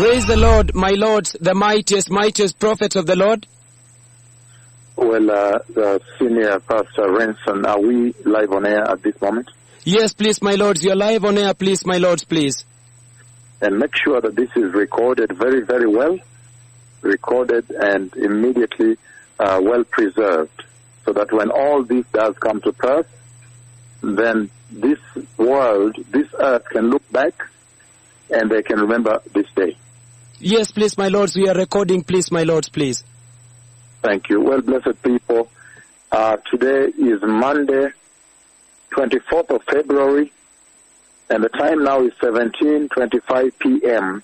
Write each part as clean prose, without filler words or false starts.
Praise the Lord, my lords, the mightiest prophets of the Lord. Well, the senior pastor Renson, are we live on air at this moment? Yes, please, my lords, you're live on air, please, my lords, please. And make sure that this is recorded very, very well, recorded and immediately well preserved, so that when all this does come to pass, then this world, this earth can look back and they can remember this day. Yes, please, my lords, we are recording, please, my lords, please. Thank you. Well, blessed people, today is Monday, 24th of February, and the time now is 17:25 p.m.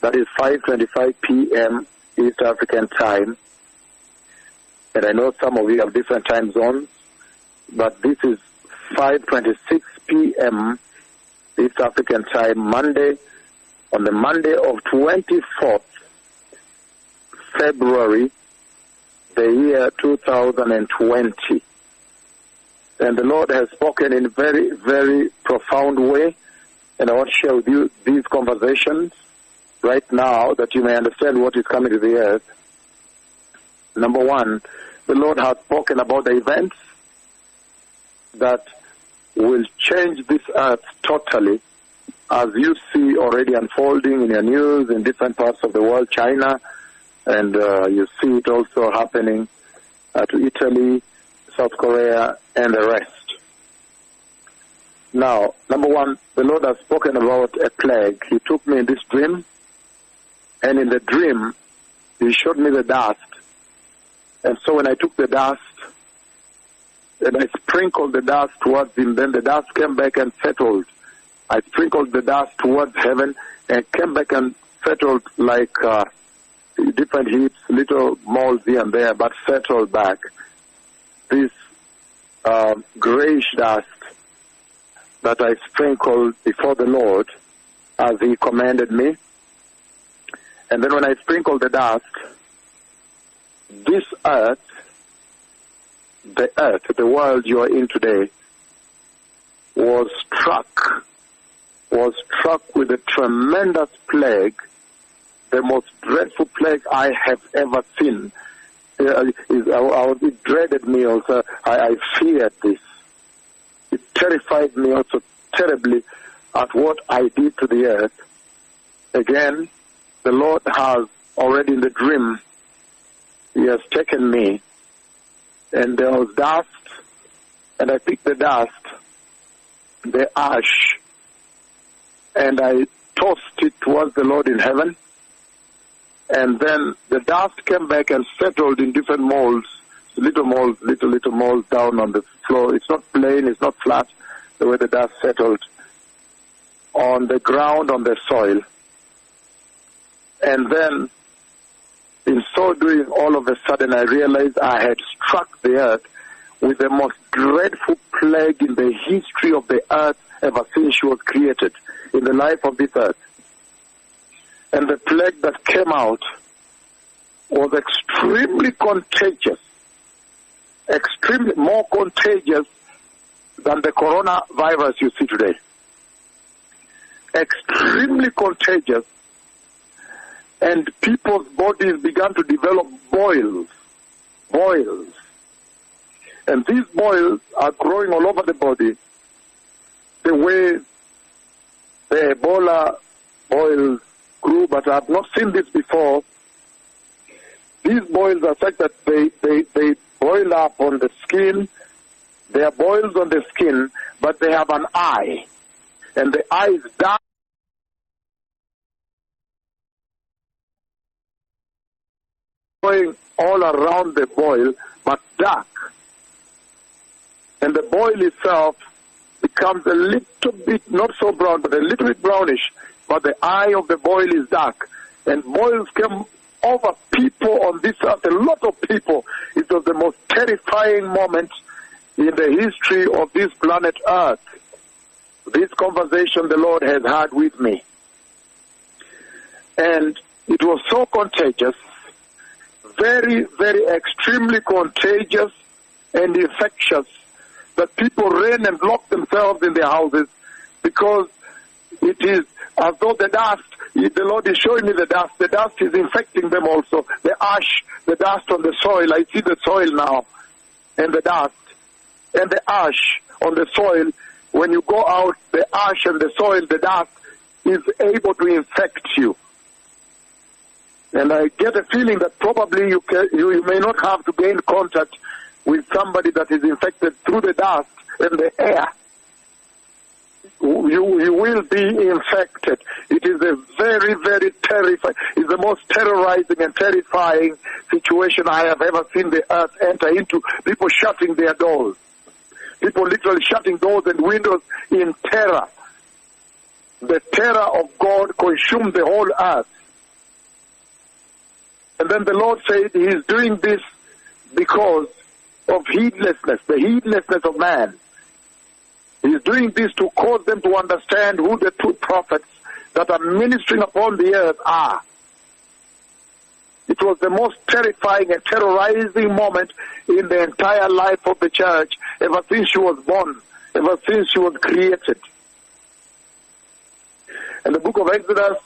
That is 5:25 p.m. East African time. And I know some of you have different time zones, but this is 5:26 p.m. East African time, Monday, on the Monday of 24th February, the year 2020. And the Lord has spoken in a very, very profound way, and I want to share with you these conversations right now that you may understand what is coming to the earth. Number one, the Lord has spoken about the events that will change this earth totally, as you see already unfolding in your news in different parts of the world, China, and you see it also happening to Italy, South Korea, and the rest. Now, number one, the Lord has spoken about a plague. He took me in this dream, and in the dream, He showed me the dust. And so when I took the dust, and I sprinkled the dust towards Him, then the dust came back and settled. I sprinkled the dust towards heaven and came back and settled like different heaps, little moles here and there, but settled back. This grayish dust that I sprinkled before the Lord as He commanded me. And then when I sprinkled the dust, this earth, the world you are in today, was struck with a tremendous plague, the most dreadful plague I have ever seen. It dreaded me also. I feared this. It terrified me also terribly at what I did to the earth. Again, the Lord has already in the dream, He has taken me, and there was dust, and I picked the dust, the ash, and I tossed it towards the Lord in heaven. And then the dust came back and settled in different molds, little molds down on the floor. It's not plain, it's not flat, the way the dust settled on the ground, on the soil. And then, in so doing, all of a sudden I realized I had struck the earth with the most dreadful plague in the history of the earth ever since she was created, in the life of this earth. And the plague that came out was extremely contagious, extremely more contagious than the coronavirus you see today. Extremely contagious, and people's bodies began to develop boils. And these boils are growing all over the body, the way the Ebola boils grew, but I have not seen this before. These boils are such that they boil up on the skin. They are boils on the skin, but they have an eye, and the eye is dark. Going all around the boil, but dark. And the boil itself becomes a little bit, not so brown, but a little bit brownish, but the eye of the boil is dark. And boils came over people on this earth, a lot of people. It was the most terrifying moment in the history of this planet Earth. This conversation the Lord has had with me. And it was so contagious, very, very extremely contagious and infectious, that people ran and locked themselves in their houses because it is as though the dust, the Lord is showing me the dust is infecting them also. The ash, the dust on the soil, I see the soil now, and the dust, and the ash on the soil. When you go out, the ash and the soil, the dust, is able to infect you. And I get a feeling that probably you may not have to gain contact with somebody that is infected through the dust and the air. You will be infected. It is a very, very terrifying, it's the most terrorizing and terrifying situation I have ever seen the earth enter into. People shutting their doors. People literally shutting doors and windows in terror. The terror of God consumed the whole earth. And then the Lord said He is doing this because of heedlessness, the heedlessness of man. He is doing this to cause them to understand who the true prophets that are ministering upon the earth are. It was the most terrifying and terrorizing moment in the entire life of the church ever since she was born, ever since she was created. In the book of Exodus,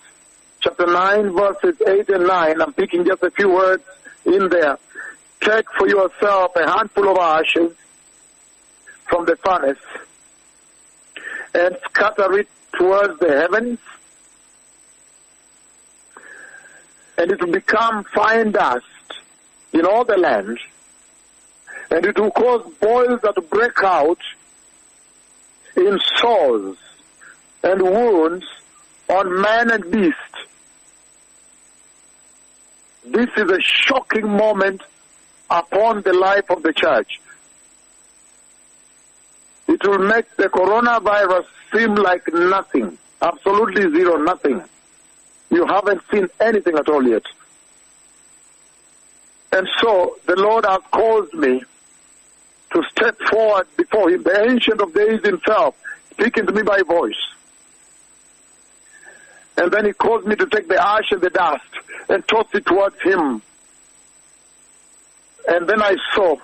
chapter 9, verses 8 and 9, I'm picking just a few words in there. Take for yourself a handful of ashes from the furnace and scatter it towards the heavens, and it will become fine dust in all the land, and it will cause boils that will break out in sores and wounds on man and beast. This is a shocking moment upon the life of the church. It will make the coronavirus seem like nothing, absolutely zero, nothing. You haven't seen anything at all yet. And so the Lord has caused me to step forward before Him, the Ancient of Days Himself, speaking to me by voice. And then He caused me to take the ash and the dust and toss it towards Him. And then I saw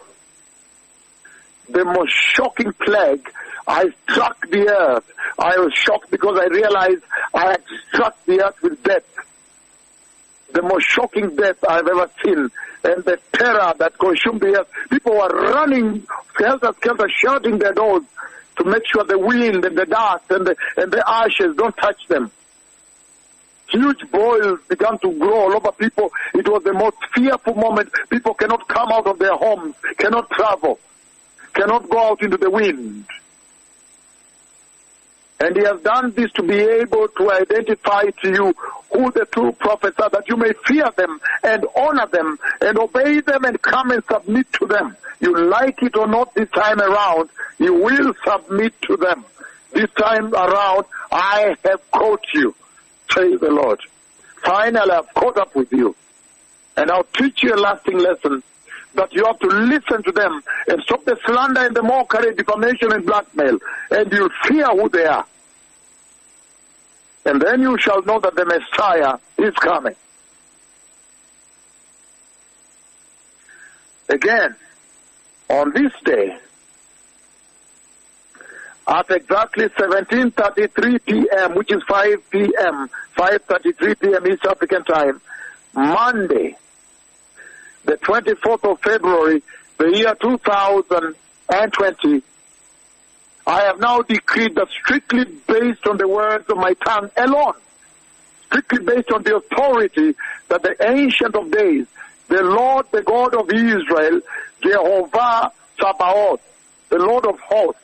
the most shocking plague. I struck the earth. I was shocked because I realized I had struck the earth with death. The most shocking death I've ever seen. And the terror that consumed the earth. People were running, helter-skelter, shutting their doors to make sure the wind and the dust and the ashes don't touch them. Huge boils began to grow all over people. It was the most fearful moment. People cannot come out of their homes, cannot travel, cannot go out into the wind. And He has done this to be able to identify to you who the true prophets are, that you may fear them and honor them and obey them and come and submit to them. You like it or not this time around, you will submit to them. This time around, I have caught you, says the Lord. Finally, I've caught up with you. And I'll teach you a lasting lesson that you have to listen to them and stop the slander and the mockery, defamation and blackmail. And you'll fear who they are. And then you shall know that the Messiah is coming. Again, on this day, at exactly 17:33 p.m., which is 5 p.m., 5:33 p.m. East African time, Monday, the 24th of February, the year 2020, I have now decreed that strictly based on the words of my tongue alone, strictly based on the authority that the Ancient of Days, the Lord, the God of Israel, Jehovah Sabaoth, the Lord of hosts,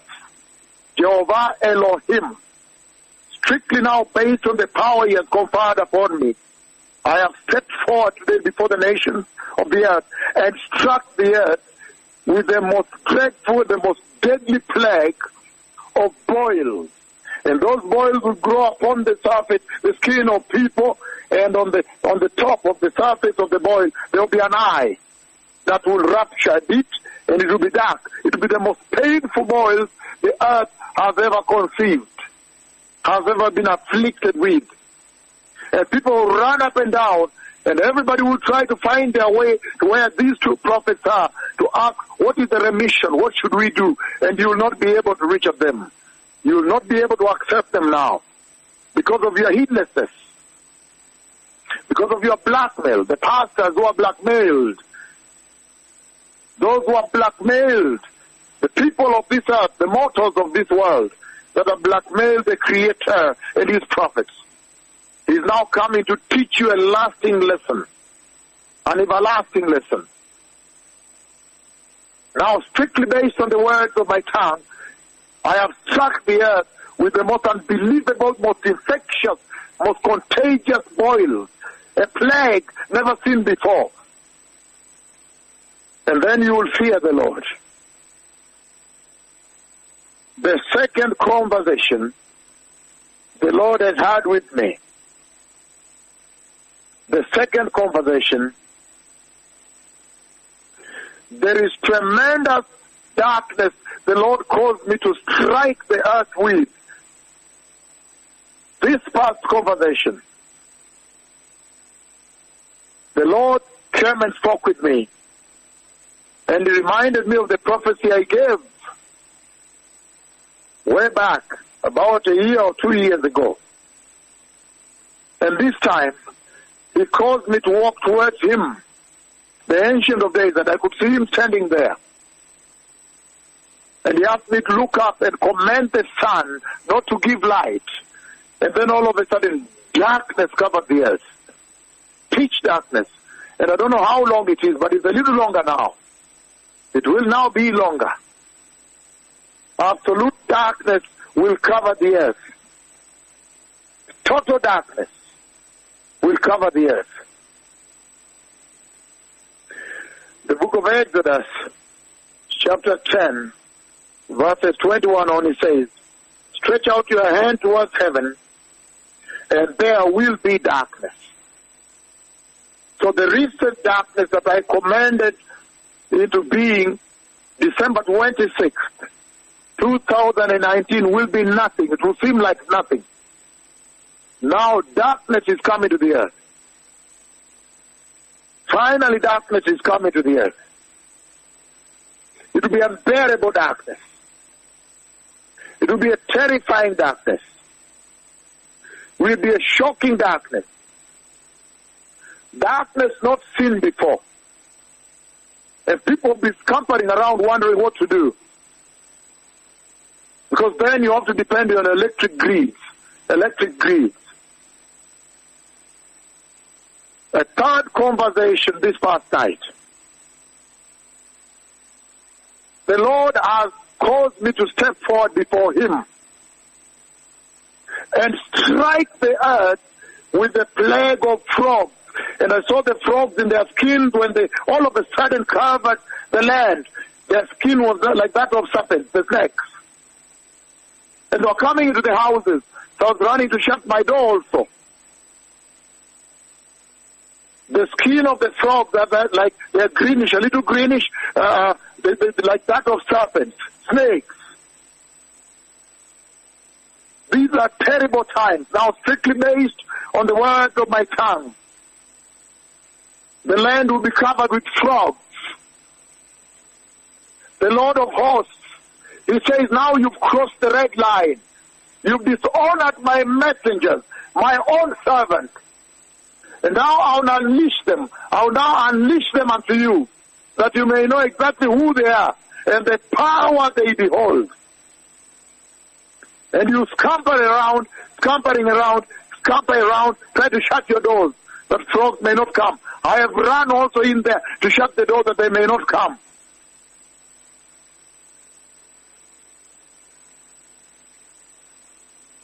Jehovah Elohim, strictly now based on the power He has conferred upon me, I have stepped forward today before the nations of the earth and struck the earth with the most dreadful, the most deadly plague of boils. And those boils will grow upon the surface, the skin of people, and on the top of the surface of the boil, there will be an eye that will rupture a bit, and it will be dark. It will be the most painful boils the earth has ever conceived, has ever been afflicted with. And people will run up and down, and everybody will try to find their way to where these two prophets are, to ask, what is the remission? What should we do? And you will not be able to reach at them. You will not be able to accept them now. because of your heedlessness, because of your blackmail, the pastors who are blackmailed, those who are blackmailed, the people of this earth, the mortals of this world, that have blackmailed the Creator and His prophets. He is now coming to teach you a lasting lesson, an everlasting lesson. Now, strictly based on the words of my tongue, I have struck the earth with the most unbelievable, most infectious, most contagious boils, a plague never seen before. And then you will fear the Lord. The second conversation the Lord has had with me, the second conversation, there is tremendous darkness the Lord caused me to strike the earth with. This past conversation, the Lord came and spoke with me, and He reminded me of the prophecy I gave way back, about a year or 2 years ago. And this time, He caused me to walk towards Him, the Ancient of Days, and I could see Him standing there. And He asked me to look up and command the sun not to give light. And then all of a sudden, darkness covered the earth. Pitch darkness. And I don't know how long it is, but it's a little longer now. It will now be longer. Absolute darkness will cover the earth. Total darkness will cover the earth. The book of Exodus, chapter 10, verses 21 on, it says, stretch out your hand towards heaven, and there will be darkness. So the recent darkness that I commanded into being December 26th, 2019 will be nothing. It will seem like nothing. Now darkness is coming to the earth. Finally darkness is coming to the earth. It will be unbearable darkness. It will be a terrifying darkness. It will be a shocking darkness. Darkness not seen before. And people will be scampering around wondering what to do. Because then you have to depend on electric grids. Electric grids. A third conversation this past night. The Lord has caused me to step forward before Him and strike the earth with the plague of frogs. And I saw the frogs in their skins when they all of a sudden covered the land. Their skin was like that of serpents, the snakes. And they were coming into the houses. So I was running to shut my door also. The skin of the frogs are like they're greenish, a little greenish, like that of serpents, snakes. These are terrible times. Now strictly based on the words of my tongue. The land will be covered with frogs. The Lord of hosts, He says, now you've crossed the red line. You've dishonored my messengers, my own servants. And now I'll unleash them. I'll now unleash them unto you, that you may know exactly who they are and the power they behold. And you scampering around, try to shut your doors, that frogs may not come. I have run also in there to shut the door that they may not come.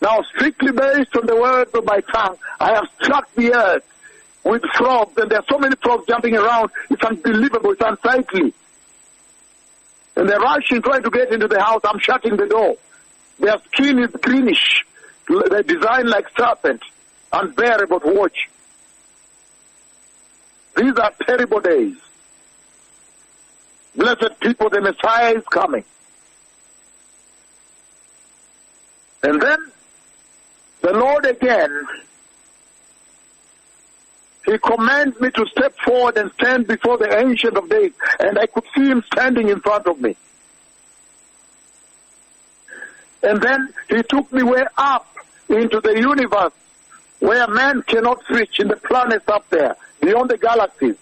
Now, strictly based on the words of my tongue, I have struck the earth with frogs, and there are so many frogs jumping around. It's unbelievable. It's unsightly. And they're rushing, trying to get into the house. I'm shutting the door. Their skin is greenish. They're designed like serpent. Unbearable to watch. These are terrible days. Blessed people, the Messiah is coming. And then the Lord again, He commands me to step forward and stand before the Ancient of Days. And I could see Him standing in front of me. And then He took me way up into the universe where man cannot reach, in the planets up there, beyond the galaxies.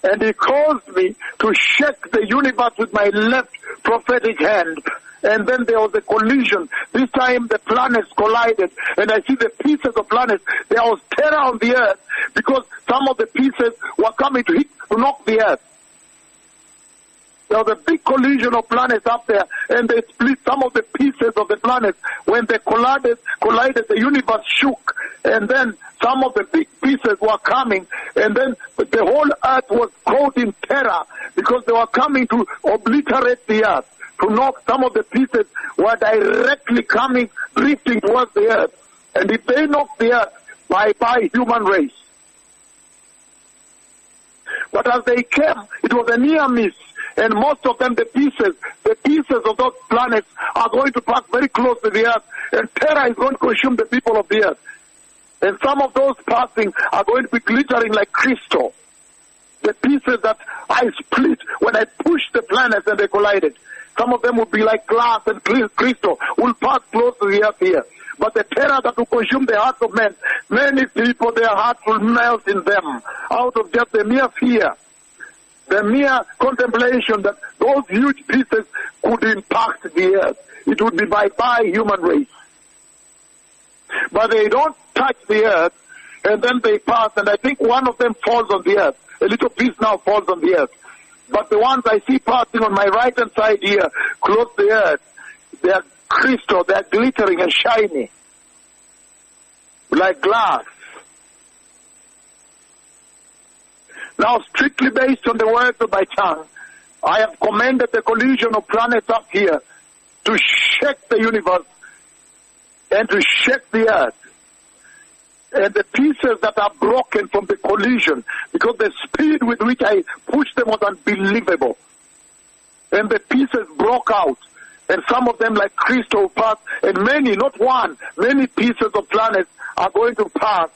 And he caused me to shake the universe with my left prophetic hand. And then there was a collision. This time the planets collided, and I see the pieces of planets. There was terror on the earth because some of the pieces were coming to knock the earth. There was a big collision of planets up there, and they split some of the pieces of the planets. When they collided, the universe shook, and then some of the big pieces were coming, and then the whole earth was caught in terror because they were coming to obliterate the earth, to knock. Some of the pieces were directly coming, drifting towards the earth. And if they knock the earth, bye-bye human race. But as they came, it was a near miss. And most of them, the pieces of those planets are going to pass very close to the earth, and terror is going to consume the people of the earth. And some of those passing are going to be glittering like crystal. The pieces that I split when I pushed the planets and they collided. Some of them will be like glass and crystal, will pass close to the earth here. But the terror that will consume the hearts of men, many people, their hearts will melt in them out of just the mere fear. The mere contemplation that those huge pieces could impact the earth. It would be bye-bye human race. But they don't touch the earth, and then they pass, and I think one of them falls on the earth. A little piece now falls on the earth. But the ones I see passing on my right-hand side here, close to the earth, they are crystal, they are glittering and shiny, like glass. Now, strictly based on the words of my tongue, I have commanded the collision of planets up here to shake the universe and to shake the earth. And the pieces that are broken from the collision, because the speed with which I pushed them was unbelievable. And the pieces broke out, and some of them like crystal pass, and many, not one, many pieces of planets are going to pass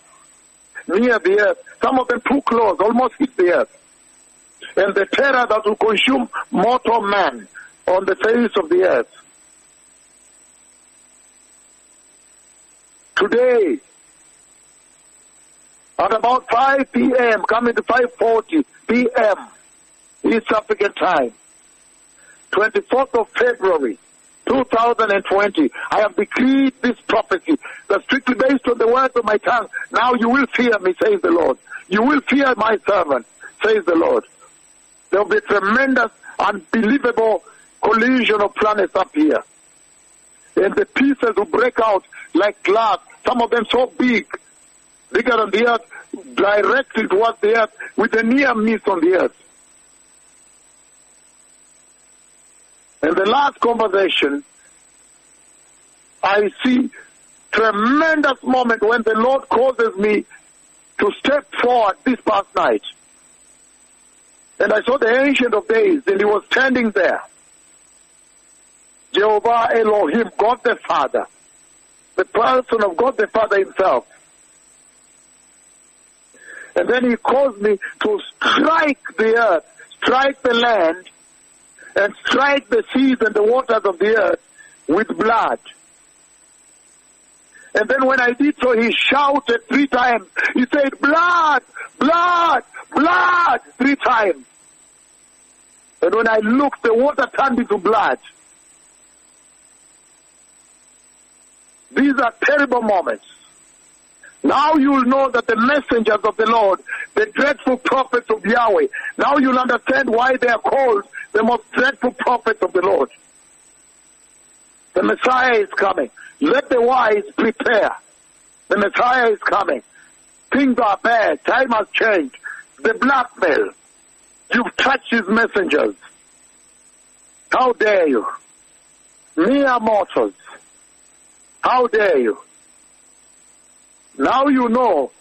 near the earth. Some of them too close, almost hit the earth. And the terror that will consume mortal man on the face of the earth. Today, at about 5 p.m., coming to 5:40 p.m., East African time, 24th of February, 2020, I have decreed this prophecy that strictly based on the words of my tongue, now you will fear me, says the Lord. You will fear my servant, says the Lord. There will be a tremendous, unbelievable collision of planets up here. And the pieces will break out like glass, some of them so big, bigger than the earth, directly towards the earth, with a near miss on the earth. In the last conversation, I see tremendous moment when the Lord causes me to step forward this past night. And I saw the Ancient of Days, and he was standing there. Jehovah Elohim, God the Father, the person of God the Father himself. And then he caused me to strike the earth, strike the land, and strike the seas and the waters of the earth with blood. And then when I did so, he shouted 3 times. He said, blood, blood, blood, 3 times. And when I looked, the water turned into blood. These are terrible moments. Now you'll know that the messengers of the Lord, the dreadful prophets of Yahweh, now you'll understand why they are called the most dreadful prophets of the Lord. The Messiah is coming. Let the wise prepare. The Messiah is coming. Things are bad. Time has changed. The blackmail. You've touched his messengers. How dare you? Mere mortals. How dare you? Now you know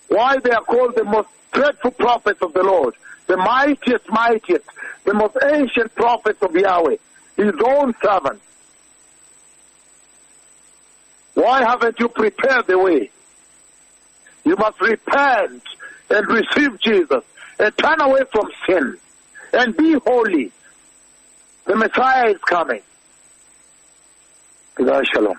why they are called the most dreadful prophets of the Lord. The mightiest, the most ancient prophets of Yahweh. His own servant. Why haven't you prepared the way? You must repent and receive Jesus and turn away from sin and be holy. The Messiah is coming. Shalom.